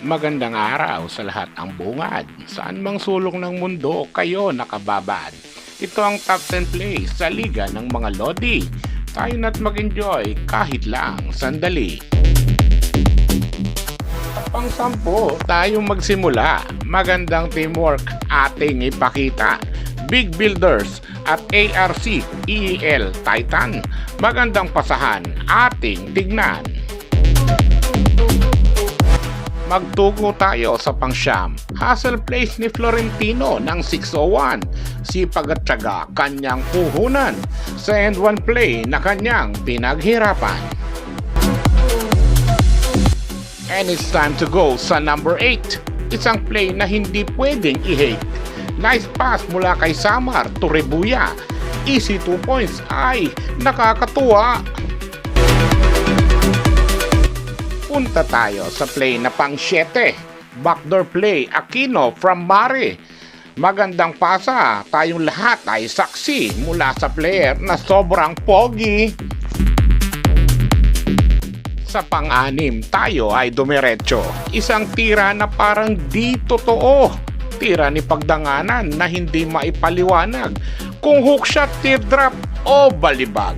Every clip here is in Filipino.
Magandang araw sa lahat ang bungad. Saan mang sulok ng mundo kayo nakababad. Ito ang top 10 plays sa liga ng mga Lodi. Tayo na't mag-enjoy kahit lang sandali. Pang-sampo tayong magsimula. Magandang teamwork ating ipakita. Big Builders at ARC EEL Titan. Magandang pasahan ating tignan. Magtugo tayo sa pangsyam. Hustle plays ni Florentino ng 601. Sipag at tiyaga kanyang puhunan. Sa end one play na kanyang pinaghirapan. And it's time to go sa number 8. Isang play na hindi pwedeng i-hate. Nice pass mula kay Samar to Rebuya. Easy 2 points ay nakakatuwa. Punta tayo sa play na pang 7. Backdoor play Aquino from Mare. Magandang pasa, tayong lahat ay saksi mula sa player na sobrang pogi. Sa pang-anim tayo ay dumiretso. Isang tira na parang di totoo. Tira ni pagdanganan na hindi maipaliwanag kung hookshot, teardrop o balibag.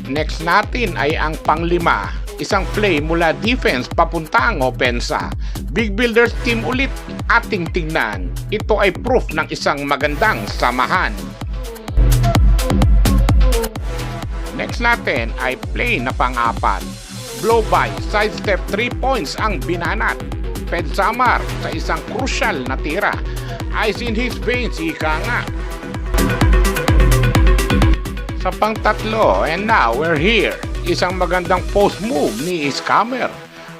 Next natin ay ang pang-5. Isang play mula defense papuntang opensa. Big Builders team ulit ating tingnan. Ito ay proof ng isang magandang samahan. Next natin ay play na pang-4. Blow by, sidestep 3 points ang binanat. Ped Samar sa isang crucial na tira. Ice in his veins, ika nga. Sa pang-3, and now we're here. Isang magandang post move ni Scammer.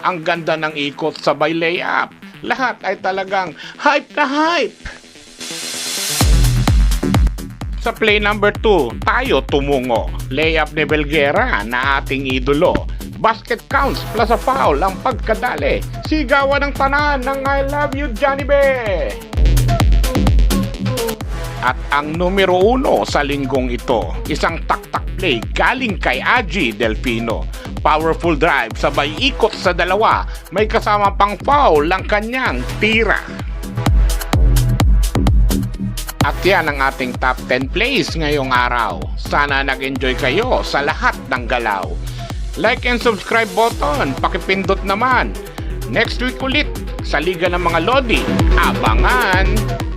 Ang ganda ng ikot sabay layup. Lahat ay talagang hype na hype. Sa play number 2, tayo tumungo. Layup ni Belguera na ating idolo. Basket counts plus a foul ang pagkadali. Sigawan ng tanan ng I love you Johnny B. At ang numero 1 sa linggong ito, isang tak-tak play galing kay Aji Delfino. Powerful drive, sabay ikot sa dalawa, may kasama pang foul ang kanyang tira. At yan ang ating top 10 plays ngayong araw. Sana nag-enjoy kayo sa lahat ng galaw. Like and subscribe button, pakipindot naman. Next week ulit sa Liga ng mga Lodi. Abangan!